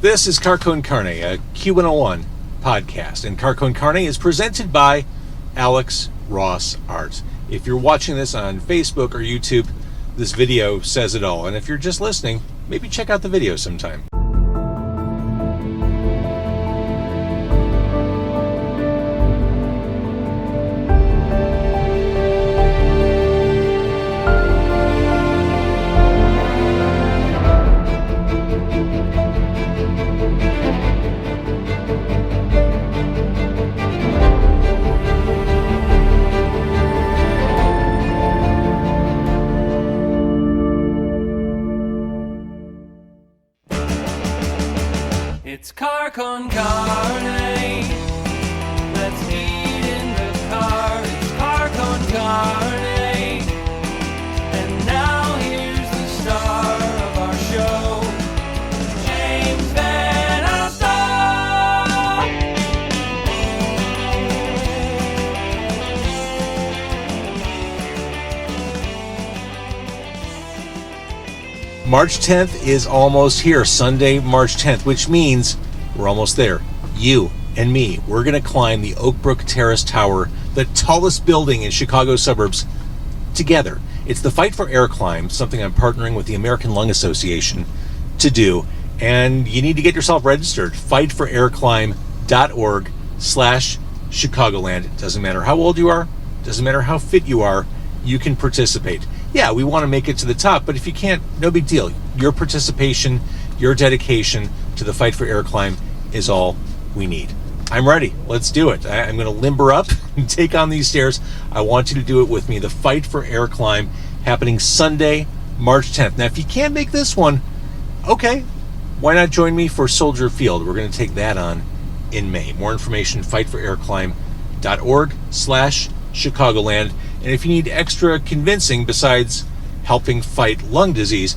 This is Con Carne, a Q101 podcast, and Con Carne is presented by Alex Ross Art. If you're watching this on Facebook or YouTube, this video says it all, and if you're just listening, maybe check out the video sometime. It's Con Carne. Let's eat in the car. It's Con Carne. And now here's the star of our show, James Van Alstyne. March 10th is almost here, Sunday, March 10th, which means we're almost there. You and me, we're going to climb the Oak Brook Terrace Tower, the tallest building in Chicago suburbs, together. It's the Fight for Air climb, something I'm partnering with the American Lung Association to do, and you need to get yourself registered. fightforairclimb.org/Chicagoland. It doesn't matter how old you are, doesn't matter how fit you are, you can participate. Yeah, we want to make it to the top, but if you can't, no big deal. Your participation, your dedication to the Fight for Air climb is all we need. I'm ready. Let's do it. I'm going to limber up and take on these stairs. I want you to do it with me. The Fight for Air climb happening Sunday, March 10th. Now, if you can't make this one, okay, why not join me for Soldier Field? We're going to take that on in May. More information, fightforairclimb.org/Chicagoland. And if you need extra convincing besides helping fight lung disease,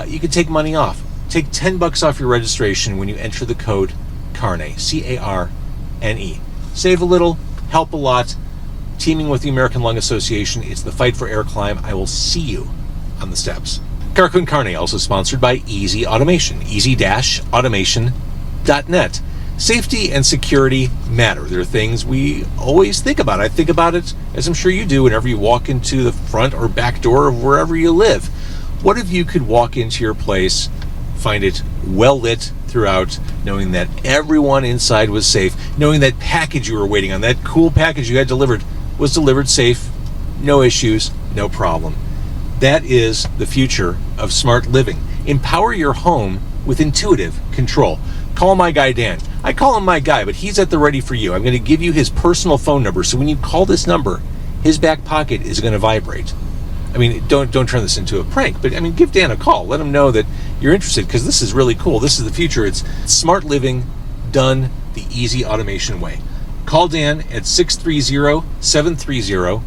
you can take money off. Take $10 off your registration when you enter the code CARNE, C-A-R-N-E. Save a little, help a lot. Teaming with the American Lung Association, it's the Fight for Air climb. I will see you on the steps. Con Carne, also sponsored by Easy Automation, easy-automation.net. Safety and security matter. They're things we always think about. I think about it, as I'm sure you do, whenever you walk into the front or back door of wherever you live. What if you could walk into your place, find it well lit throughout, knowing that everyone inside was safe, knowing that package you were waiting on, that cool package you had delivered, was delivered safe, no issues, no problem. That is the future of smart living. Empower your home with intuitive control. Call my guy Dan. I call him my guy, but he's at the ready for you. I'm going to give you his personal phone number, so when you call this number, his back pocket is going to vibrate. I mean, don't turn this into a prank, but I mean, give Dan a call. Let him know that you're interested, because this is really cool. This is the future. It's smart living done the easy automation way. Call Dan at 630-730-3728,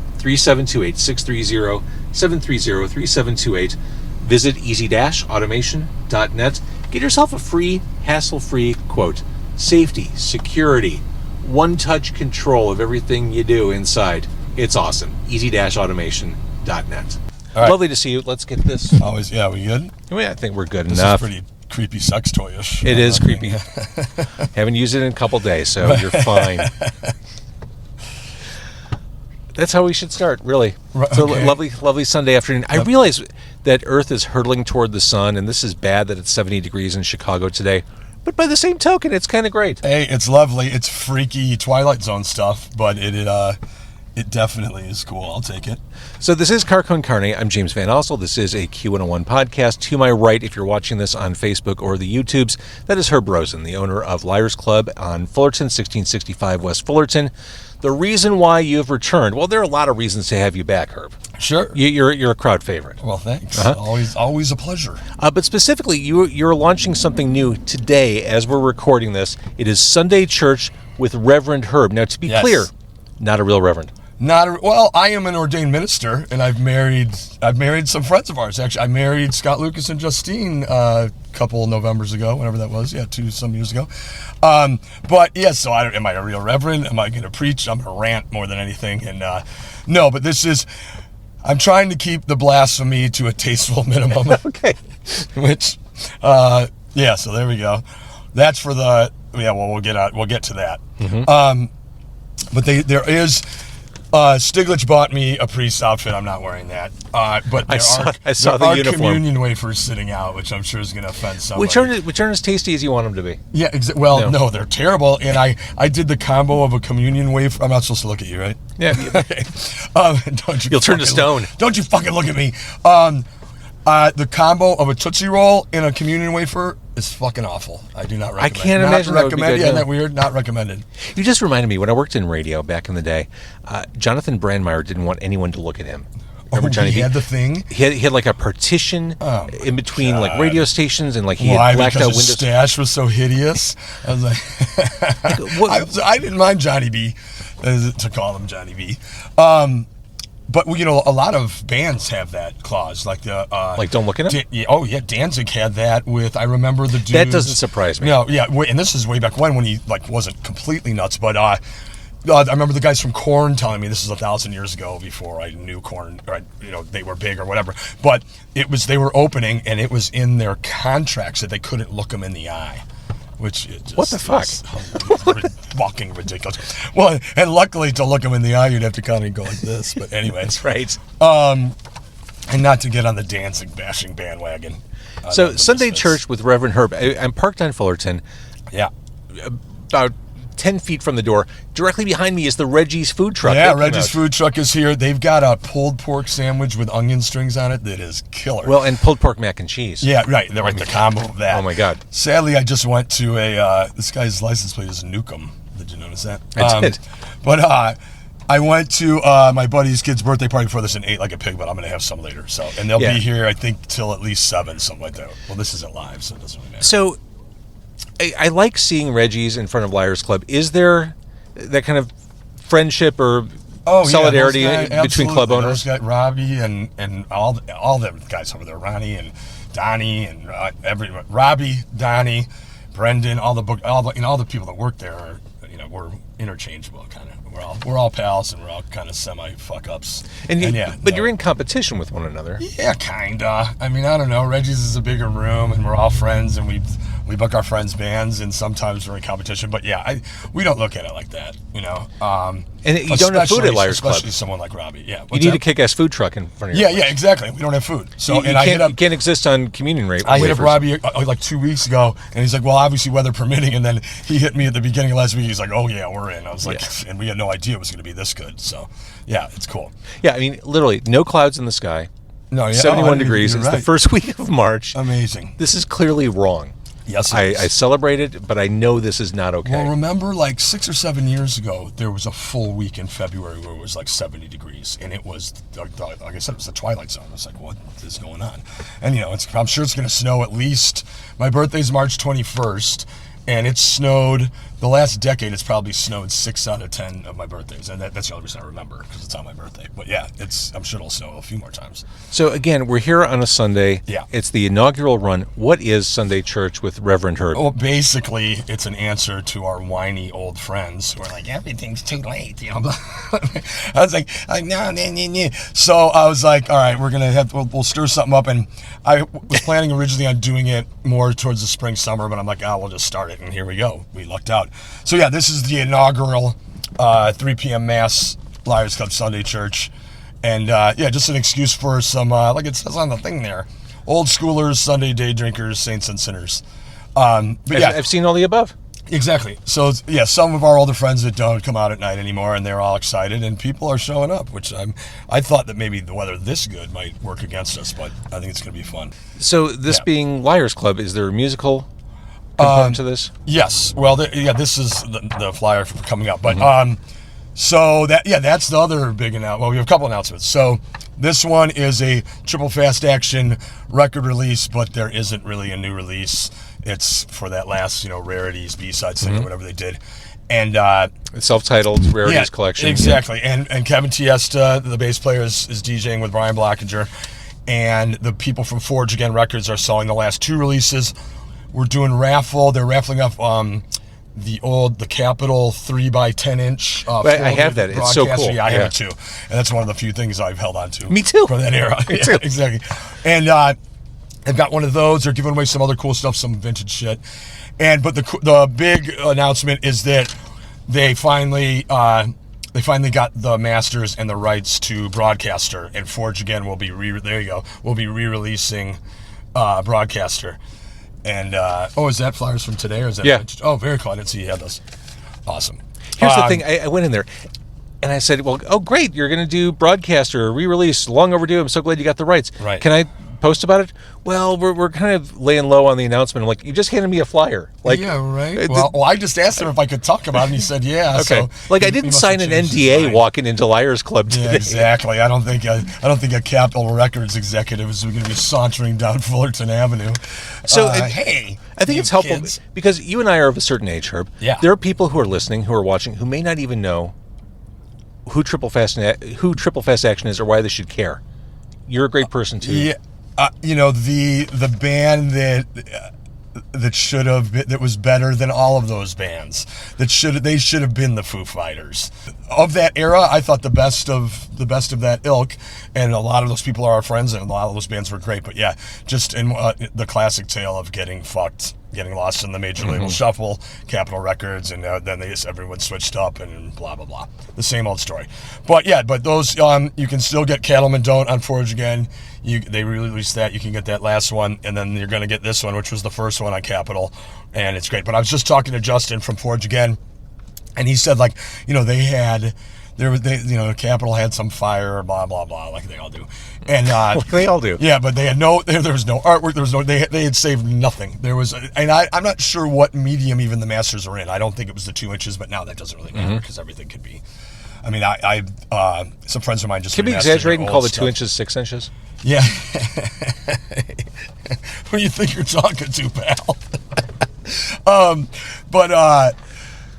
630-730-3728. Visit easy-automation.net. Get yourself a free, hassle-free quote. Safety, security, one-touch control of everything you do inside. It's awesome. easy-automation.net. All right. Lovely to see you. Let's get this. Always, yeah, we good? I think we're good This enough. is pretty creepy sex toyish. It is creepy. Haven't used it in a couple days, so you're fine. That's how we should start, really. Right, It's a okay. lovely Sunday afternoon. I realize that Earth is hurtling toward the sun, and this is bad that it's 70 degrees in Chicago today. But by the same token, it's kind of great. Hey, it's lovely. It's freaky Twilight Zone stuff, but it definitely is cool. I'll take it. So this is Con Carne. I'm James Van Alstyne. This is a Q101 podcast. To my right, if you're watching this on Facebook or the YouTubes, that is Herb Rosen, the owner of Liars Club on Fullerton, 1665 West Fullerton. The reason why you have returned, well, there are a lot of reasons to have you back, Herb. Sure. You're a crowd favorite. Well, thanks. Uh-huh. Always a pleasure. But specifically, you're launching something new today as we're recording this. It is Sunday Church with Reverend Herb. Now, to be clear, not a real reverend. Well, I am an ordained minister, and I've married some friends of ours. Actually, I married Scott Lucas and Justine a couple Novembers ago, whenever that was. Yeah, some years ago. But yeah, so am I a real reverend? Am I going to preach? I'm going to rant more than anything. And no, but I'm trying to keep the blasphemy to a tasteful minimum. Okay. Which, so there we go. That's for the we'll get to that. But there is Stiglitz bought me a priest outfit. I'm not wearing that. But I saw the uniform. Communion wafers sitting out, which I'm sure is going to offend somebody. Which aren't as tasty as you want them to be. Yeah, no, they're terrible. And I did the combo of a communion wafer. I'm not supposed to look at you, right? Yeah. Okay. You'll turn to stone. Don't you fucking look at me. The combo of a Tootsie Roll and a communion wafer is fucking awful. I do not recommend. I can't imagine that would be good. Yeah, isn't that weird? Not recommended. You just reminded me, when I worked in radio back in the day, Jonathan Brandmeier didn't want anyone to look at him. Remember Johnny he B? had the thing? He had like a partition in between like radio stations, and like he Why? had blacked Because out his windows. stash was so hideous. I was like, I didn't mind Johnny B, to call him Johnny B. But a lot of bands have that clause, like the like don't look at him. Danzig had that with. I remember the dude. That doesn't surprise me. No, and this is way back when he like wasn't completely nuts, but I remember the guys from Korn telling me, this is 1,000 years ago before I knew Korn, or, they were big or whatever. But they were opening, and it was in their contracts that they couldn't look them in the eye. Which what the fuck? Fucking ridiculous. Well, and luckily to look them in the eye, you'd have to kind of go like this. But anyway, that's right. And not to get on the Danzig bashing bandwagon. So Sunday church with Reverend Herb. I'm parked on Fullerton. Yeah. About 10 feet from the door. Directly behind me is the Reggie's food truck. Yeah, Reggie's food truck is here. They've got a pulled pork sandwich with onion strings on it that is killer. Well, and pulled pork mac and cheese. Yeah, right. They're like the combo of that. Oh my God. Sadly, I just went to this guy's license plate is Newcomb. Did you notice that? I did. But I went to my buddy's kid's birthday party before this and ate like a pig, but I'm going to have some later. So, and they'll be here, I think, till at least 7, something like that. Well, this isn't live, so it doesn't really matter. So I like seeing Reggie's in front of Liars Club. Is there that kind of friendship or solidarity between club owners? Those guys, Robbie and all the guys over there, Ronnie and Donnie and Robbie, Donnie, Brendan, all the people that work there are, we're interchangeable kind of. We're all pals, and we're all kind of semi fuck ups. But you're in competition with one another. Yeah, kinda. I mean, I don't know. Reggie's is a bigger room, and we're all friends, and we book our friends' bands, and sometimes we're in competition. But yeah, we don't look at it like that, And you don't have food at Liars Club. Especially someone like Robbie. Yeah, you need a kick-ass food truck in front of you. Yeah, exactly. We don't have food, so you can't exist on communion rate. I hit up Robbie like 2 weeks ago, and he's like, "Well, obviously weather permitting." And then he hit me at the beginning of last week. He's like, "Oh yeah, we're in." I was like, and we had no idea it was going to be this good. So yeah, it's cool. Yeah, I mean, literally no clouds in the sky. No, 71 degrees. It's the first week of March. Amazing. This is clearly wrong. Yes, I celebrated, but I know this is not okay. Well, remember, like 6 or 7 years ago, there was a full week in February where it was like 70 degrees, and it was like I said, it was the twilight zone. I was like, what is going on? And I'm sure it's going to snow at least. My birthday's March 21st. And it snowed, the last decade, it's probably snowed 6 out of 10 of my birthdays. And that's the only reason I remember, because it's on my birthday. But yeah, I'm sure it'll snow a few more times. So again, we're here on a Sunday. Yeah. It's the inaugural run. What is Sunday Church with Reverend Herb? Well, basically, it's an answer to our whiny old friends who are like, everything's too late. I was like, no. So I was like, all right, we'll stir something up. And I was planning originally on doing it more towards the spring, summer, but I'm like, we'll just start it. And here we go. We lucked out. So yeah, this is the inaugural 3 p.m. Mass Liars Club Sunday Church. And just an excuse for some, like it says on the thing there, old schoolers, Sunday day drinkers, saints and sinners. I've seen all the above. Exactly. So yeah, some of our older friends that don't come out at night anymore, and they're all excited, and people are showing up, which I thought that maybe the weather this good might work against us, but I think it's going to be fun. So this being Liars Club, is there a musical component to this? Yes. Well, this is the flyer for coming up, but so that's the other big announcement. Well, we have a couple announcements. So this one is a triple fast action record release, but there isn't really a new release. It's for that last, rarities B-side thing or whatever they did, and self-titled rarities collection. Exactly. And Kevin Tiesta, the bass player, is DJing with Brian Blockinger, and the people from Forge Again Records are selling the last 2 releases. We're doing raffle. They're raffling up the Capitol 3x10 inch. I have that. It's so cool. Yeah, I have it too, and that's one of the few things I've held on to. Me too. From that era. Me too. Exactly. And I've got one of those. They're giving away some other cool stuff, some vintage shit. But the big announcement is that they finally got the masters and the rights to Broadcaster, and Forge Again will be re-releasing Broadcaster. And is that flyers from today, or is that? Yeah. Vintage? Oh, very cool. I didn't see you had those. Awesome. Here's the thing. I went in there, and I said, well, oh, great. You're going to do Broadcaster, re-release, long overdue. I'm so glad you got the rights. Right. Can I post about it? Well, we're kind of laying low on the announcement. I'm like, you just handed me a flyer. Like, yeah, right. Well, I just asked him if I could talk about it, and he said, yeah. Okay. So like, I didn't sign an NDA walking into Liars Club today. Yeah, exactly. I don't think a Capitol Records executive is going to be sauntering down Fullerton Avenue. So, hey, I think it's helpful kids. because you and I are of a certain age, Herb. Yeah. There are people who are listening, who are watching, who may not even know who Triple Fast Action is or why they should care. You're a great person too. Yeah. The band that should have been, that was better than all of those bands. They should have been the Foo Fighters of that era. I thought the best of that ilk, and a lot of those people are our friends, and a lot of those bands were great. But yeah, just in the classic tale of getting fucked, getting lost in the major label shuffle, Capitol Records, and then everyone switched up and blah blah blah. The same old story. But yeah, those you can still get Cattlemen Don't on Forge Again. They re-released that. You can get that last one, and then you're going to get this one, which was the first one on Capitol, and it's great. But I was just talking to Justin from Forge Again, and he said, like, Capitol had some fire, blah blah blah, like they all do, and they all do. Yeah, but they had there was no artwork. There was no. They had saved nothing. There was, and I'm not sure what medium even the masters were in. I don't think it was the 2 inches, but now that doesn't really matter because everything could be. I mean, I some friends of mine just can we exaggerate and call the 2 inches 6 inches? Yeah. Who do you think you're talking to, pal?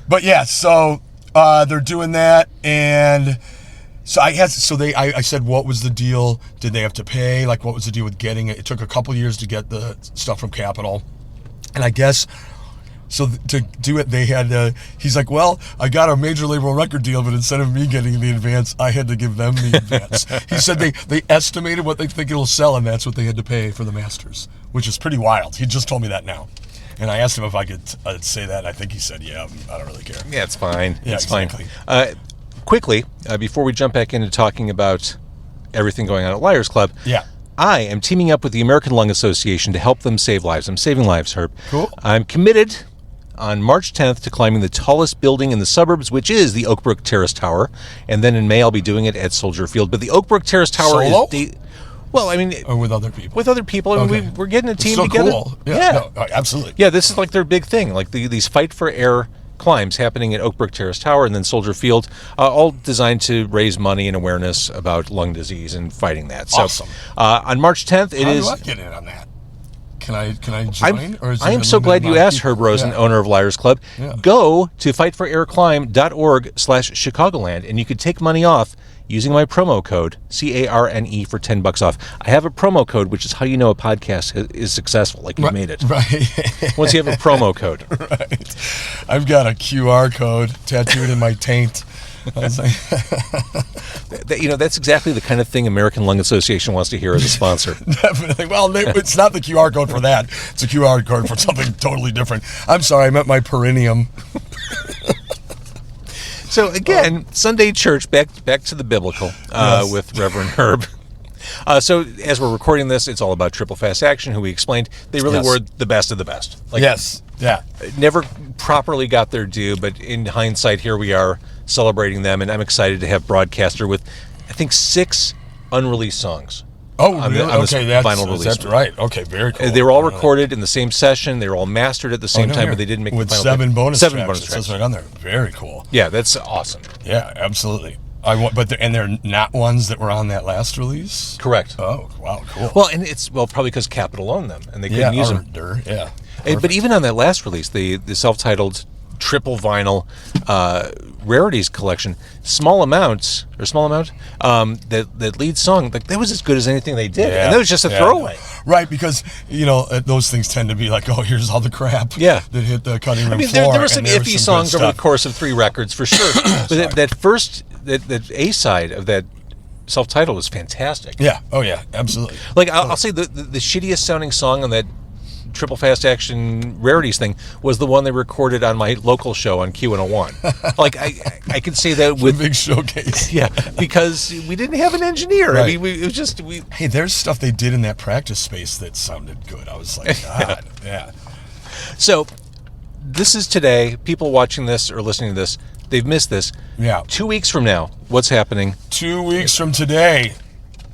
But yeah, so they're doing that, and so I said, what was the deal? Did they have to pay? Like, what was the deal with getting it? It took a couple years to get the stuff from Capitol, and I guess. So to do it, they had. He's like, well, I got a major label record deal, but instead of me getting the advance, I had to give them the advance. He said they estimated what they think it'll sell, and that's what they had to pay for the masters, which is pretty wild. He just told me that now, and I asked him if I could say that. And I think he said, yeah, I don't really care. Yeah, it's fine. Yeah, it's exactly. Fine. Quickly, before we jump back into talking about everything going on at Liars Club. Yeah. I am teaming up with the American Lung Association to help them save lives. I'm saving lives, Herb. Cool. I'm committed on March 10th to climbing the tallest building in the suburbs, which is the Oakbrook Terrace Tower. And then in May, I'll be doing it at Soldier Field. But the Oakbrook Terrace Tower Solo? is... Well, I mean... Or with other people? With other people. I mean, Okay. we're getting a team so together. Cool. Yeah. No, absolutely. Yeah, this is like their big thing. Like these fight for air climbs happening at Oakbrook Terrace Tower and then Soldier Field, all designed to raise money and awareness about lung disease and fighting that. So, awesome. On March 10th, it is... How do I get in on that? Can I join? I am so glad you asked, Herb Rosen, owner of Liars Club. Yeah. Go to fightforairclimb.org/Chicagoland, and you could take money off using my promo code, CARNE, for $10 off. I have a promo code, which is how you know a podcast is successful, like you made it. Right. Once you have a promo code. Right. I've got a QR code tattooed in my taint. I was like that's exactly the kind of thing American Lung Association wants to hear as a sponsor. Definitely. Well, it's not the QR code for that. It's a QR code for something totally different. I'm sorry, I meant my perineum. So again, Sunday church, back to the biblical Yes. with Reverend Herb. So as we're recording this, it's all about Triple Fast Action, who we explained they really Yes. were the best of the best. Like, Yes. Yeah. never properly got their due, but in hindsight, here we are celebrating them, and I'm excited to have Broadcaster with, I think, 6 unreleased songs. Oh, on really? this Okay, final release. that's right. Okay, very cool. They were all recorded in the same session. They were all mastered at the same time, but they didn't make with the final 7 bonus tracks. bonus It tracks. says right on there. Very cool. Yeah, that's awesome. Yeah, absolutely. They're not ones that were on that last release. Correct. Oh, wow, cool. Well, and it's probably because Capitol owned them and they couldn't use them. Yeah. But even on that last release, the self-titled triple vinyl rarities collection, small amount, that lead song, like that was as good as anything they did, and that was just a throwaway. Right, because those things tend to be like, oh, here's all the crap that hit the cutting room floor. There were some and iffy some good songs over the stuff. course of 3 records for sure, but that A side of that self-titled is fantastic. Yeah. Oh yeah. Absolutely. Like I'll say the shittiest sounding song on that Triple Fast Action Rarities thing was the one they recorded on my local show on Q101. Like I could say that with big showcase. Yeah, because we didn't have an engineer. Right. I mean, it was just we. Hey, there's stuff they did in that practice space that sounded good. I was like, God, yeah. So this is today. People watching this or listening to this, they've missed this. Yeah. 2 weeks from now, what's happening? 2 weeks from today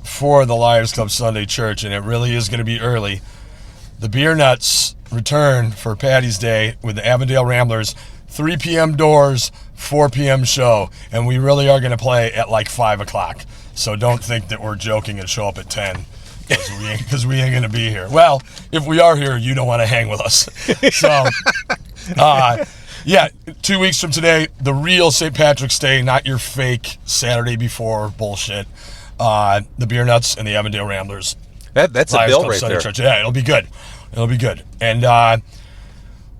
for the Liars Club Sunday Church, and it really is going to be early. The Beer Nuts return for Patty's Day with the Avondale Ramblers. 3 p.m. doors, 4 p.m. show. And we really are going to play at like 5 o'clock. So don't think that we're joking and show up at 10. Because we ain't going to be here. Well, if we are here, you don't want to hang with us. So, yeah, 2 weeks from today, the real St. Patrick's Day, not your fake Saturday before bullshit. The Beer Nuts and the Avondale Ramblers. That's a bill right there. Church. Yeah, it'll be good. It'll be good. And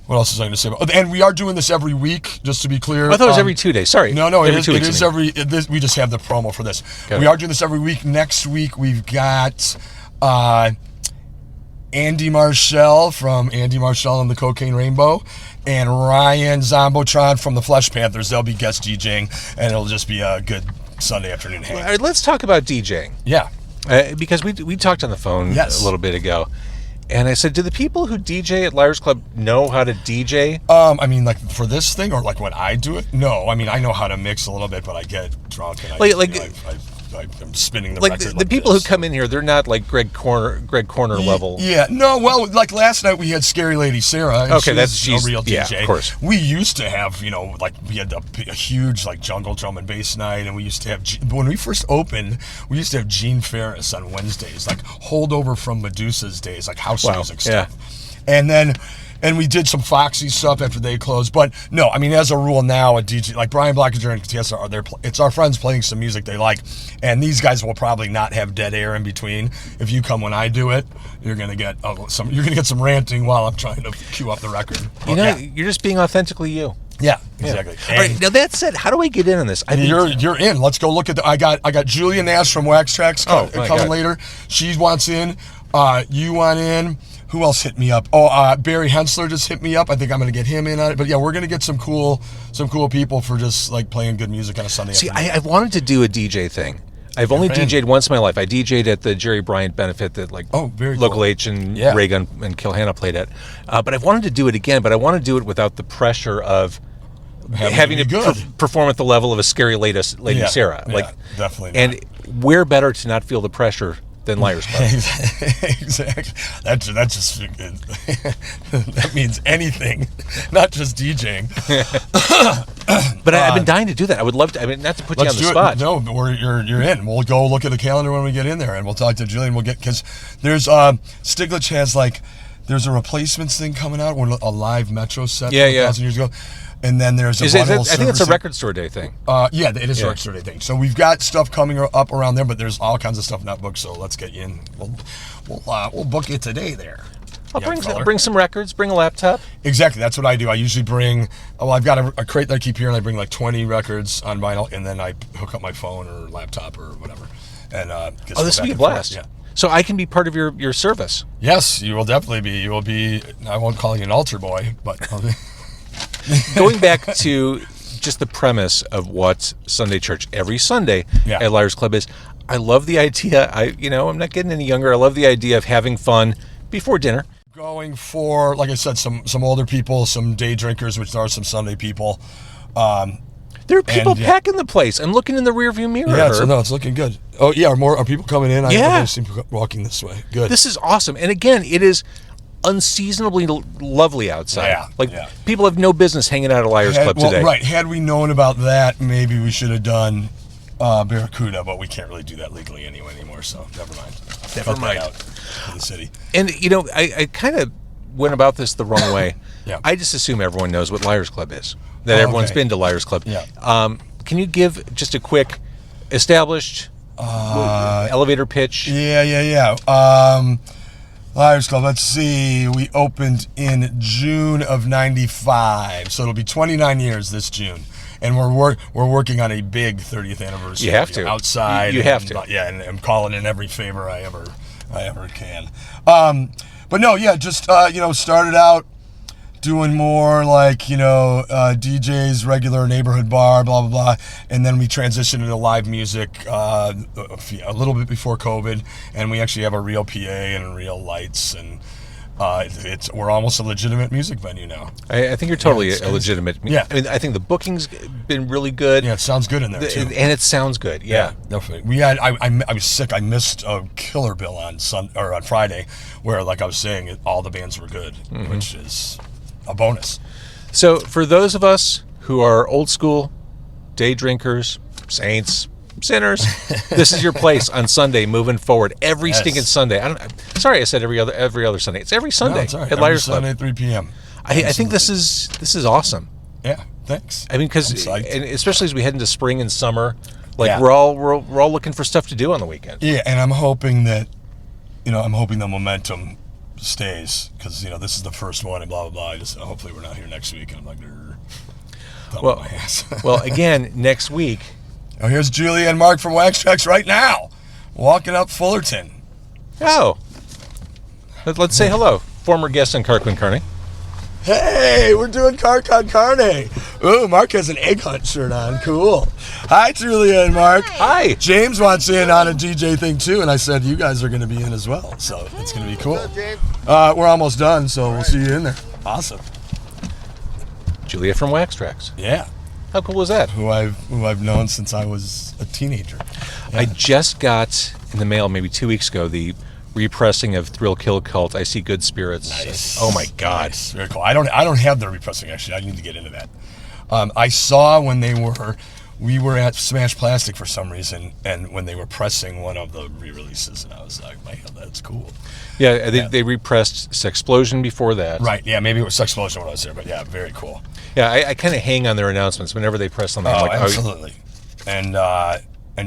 what else was I going to say? And we are doing this every week, just to be clear. I thought it was every 2 days. Sorry. No, every 2 weeks. It is every. We just have the promo for this. We are doing this every week. Next week we've got Andy Marshall from Andy Marshall and the Cocaine Rainbow, and Ryan Zombotron from the Flesh Panthers. They'll be guest DJing, and it'll just be a good Sunday afternoon hang. All right, let's talk about DJing. Yeah. Because we talked on the phone a little bit ago, and I said, do the people who DJ at Liars Club know how to DJ? I mean, like for this thing, or like when I do it? No, I mean, I know how to mix a little bit, but I get drunk and I'm spinning the record. The people who come in here, they're not like Greg Corner level. Yeah, no, well, like last night we had Scary Lady Sarah. And she's a real DJ. Yeah, of course. We used to have, like we had a huge like jungle drum and bass night, and we used to have when we first opened, we used to have Gene Ferris on Wednesdays, like holdover from Medusa's days, like house music stuff, And we did some Foxy stuff after they closed. But no, I mean, as a rule now, a DJ, like Brian Blackager and Tessa are there. It's our friends playing some music they like. And these guys will probably not have dead air in between. If you come when I do it, you're going to get some ranting while I'm trying to cue up the record. You're just being authentically you. Yeah, exactly. All right, now that said, how do I get in on this? You're in. Let's go look at I got Julia Nash from Wax Tracks coming later. She wants in. You want in. Who else hit me up? Barry Hensler just hit me up. I think I'm going to get him in on it. But yeah, we're going to get some cool people for just like playing good music on a Sunday afternoon. I've wanted to do a DJ thing. I've only DJ'd once in my life. I DJ'd at the Jerry Bryant benefit that Local cool. H and Reagan and Kilhanna played at. But I've wanted to do it again, but I want to do it without the pressure of having to perform at the level of a Scary Lady Sarah. Definitely. And where better to not feel the pressure than Liars Club. Exactly. That just that means anything, not just DJing. But I've been dying to do that. I would love to. I mean, not to put you on the spot. No, you're in. We'll go look at the calendar when we get in there, and we'll talk to Julian. We'll get because there's Stiglitz has there's a replacements thing coming out. A live Metro set 1,000 years ago. And then there's a I think it's a record store day thing. It is a record store day thing. So we've got stuff coming up around there, but there's all kinds of stuff not booked. So let's get you in. We'll book it today there. I'll bring some records. Bring a laptop. Exactly. That's what I do. I usually bring. I've got a crate that I keep here, and I bring like 20 records on vinyl, and then I hook up my phone or laptop or whatever. And this will be a blast. Yeah. So I can be part of your service. Yes, you will definitely be. You will be. I won't call you an altar boy, but. Going back to just the premise of what Sunday Church every Sunday at Liars Club is, I love the idea. I'm not getting any younger. I love the idea of having fun before dinner. Going for, like I said, some older people, some day drinkers, which are some Sunday people. There are people packing the place. I'm looking in the rearview mirror. Yeah, so no, it's looking good. Oh yeah, are people coming in? I see people walking this way. Good. This is awesome. And again, it is unseasonably lovely outside. People have no business hanging out at Liars Club today. Right. Had we known about that, maybe we should have done Barracuda, but we can't really do that legally anymore, so never mind. Never mind. Out to the city. And, I kind of went about this the wrong way. Yeah. I just assume everyone knows what Liars Club is, that everyone's been to Liars Club. Yeah. Can you give just a quick established elevator pitch? Yeah. Liars Club, let's see. We opened in June of 95, so it'll be 29 years this June. And we're working on a big 30th anniversary. You have to. Outside. You have to. Yeah, and I'm calling in every favor I ever can. But no, yeah, just started out doing more like, DJs, regular neighborhood bar, blah, blah, blah. And then we transitioned into live music a little bit before COVID. And we actually have a real PA and real lights. And we're almost a legitimate music venue now. I think you're totally a legitimate. Yeah. I mean, I think the booking's been really good. Yeah, it sounds good in there, too. And it sounds good, yeah. Definitely. I was sick. I missed a killer bill on Friday where, like I was saying, all the bands were good, which is a bonus. So for those of us who are old school, day drinkers, saints, sinners, this is your place on Sunday moving forward. Every stinking Sunday. Sorry I said every other Sunday. It's every Sunday it's all right. at Liars Sunday Club. at 3 p.m. I think this is awesome. Yeah, thanks. I mean, because I'm psyched. especially as we head into spring and summer, like Yeah. we're all looking for stuff to do on the weekend. Yeah, and I'm hoping that, I'm hoping the momentum stays because this is the first one and blah blah blah. Hopefully we're not here next week and I'm like, Well, my ass. well, again, next week. Oh, here's Julia and Mark from Wax Tracks right now, walking up Fullerton. Oh, let's say hello. Former guest on Con Carne. Hey, we're doing Con Carne. Ooh, Mark has an egg hunt shirt on. Cool. Hi, Julia and Mark. Hi. James wants in on a DJ thing too, and I said you guys are going to be in as well, so it's going to be cool. We're almost done, so we'll see you in there. Awesome. Julia from Wax Tracks. Yeah. How cool was that? Who I've known since I was a teenager. Yeah. I just got in the mail maybe 2 weeks ago the repressing of Thrill Kill Cult. I See Good Spirits. Nice. Oh my God. Nice. Very cool. I don't have the repressing actually. I need to get into that. I saw when we were at Smash Plastic for some reason, and when they were pressing one of the re-releases, and I was like, man, that's cool. Yeah, they repressed Sexplosion before that. Right. Yeah. Maybe it was Sexplosion when I was there, but yeah, very cool. Yeah, I kind of hang on their announcements whenever they press something. I'm like, absolutely. And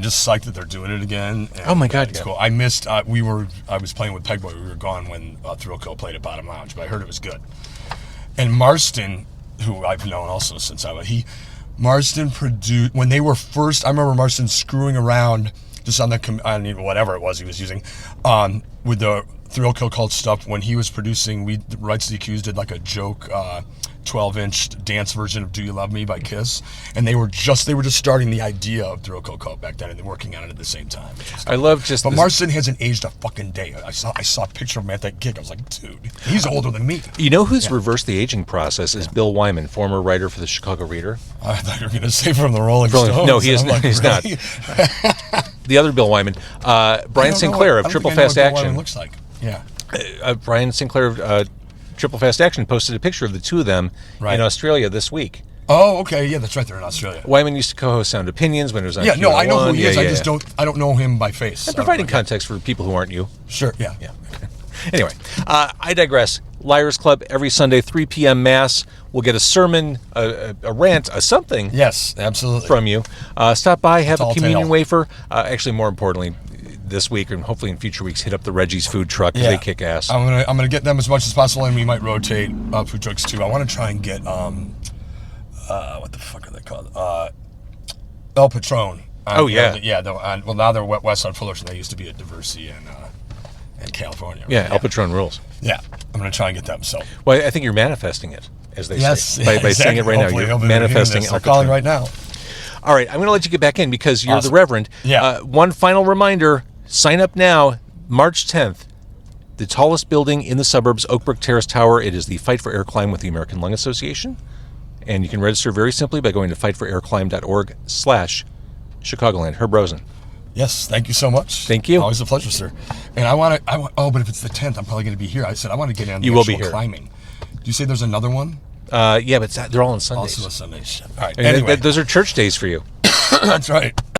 just psyched that they're doing it again. And Oh my God, it's yeah. cool. I missed. I was playing with Pegboy. We were gone when Thrill Kill played at Bottom Lounge, but I heard it was good. And Marston, who I've known also since Marston produced when they were first. I remember Marston screwing around just on whatever it was he was using, with the Thrill Kill Cult stuff when he was producing. Rights to the Accused did like a joke. 12-inch dance version of Do You Love Me by Kiss, and they were just starting the idea of Thrill Kill Cult back then, and they're working on it at the same time. I love just. But Marston hasn't aged a fucking day. I saw a picture of him at that gig. I was like, dude, he's older than me. You know who's reversed the aging process is Bill Wyman, former writer for the Chicago Reader. I thought you were going to say from the Rolling Stones. No, he is. Like, he's really? not. The other Bill Wyman, Brian Sinclair of Triple Fast Bill Action. Wyman looks like. Yeah. Brian Sinclair of Triple Fast Action posted a picture of the two of them in Australia this week. Oh, okay. Yeah, that's right. They're in Australia. Wyman used to co-host Sound Opinions when it was on. Yeah, no, I know who he is. Yeah, I just don't know him by face. And providing context for people who aren't you. Sure. Yeah. Yeah. Okay. Anyway, I digress. Liars Club every Sunday, 3 p.m. Mass. We'll get a sermon, a rant, a something. Yes, absolutely. From you. Stop by, have a communion tale. wafer. Actually, more importantly, this week and hopefully in future weeks, hit up the Reggie's food truck because they kick ass. I'm gonna get them as much as possible, and we might rotate food trucks too. I want to try and get what the fuck are they called? El Patron. Oh yeah, well now they're west on Fullerton. They used to be at Diversity in California. Right? Yeah, El Patron rules. Yeah, I'm gonna try and get them. So. Well, I think you're manifesting it, as they say. By exactly. saying it right Hopefully now, you're manifesting El They're Patron. calling right now. All right, I'm going to let you get back in because you're the Reverend. Yeah. One final reminder, sign up now, March 10th. The tallest building in the suburbs, Oakbrook Terrace Tower. It is the Fight for Air Climb with the American Lung Association. And you can register very simply by going to fightforairclimb.org/Chicagoland. Herb Rosen. Yes, thank you so much. Thank you. Always a pleasure, sir. And but if it's the 10th, I'm probably going to be here. I said I want to get in. You will be here. Climbing. Do you say there's another one? Yeah, but they're all on Sundays. Also a Sunday. All right. And Anyway, those are church days for you. that's right.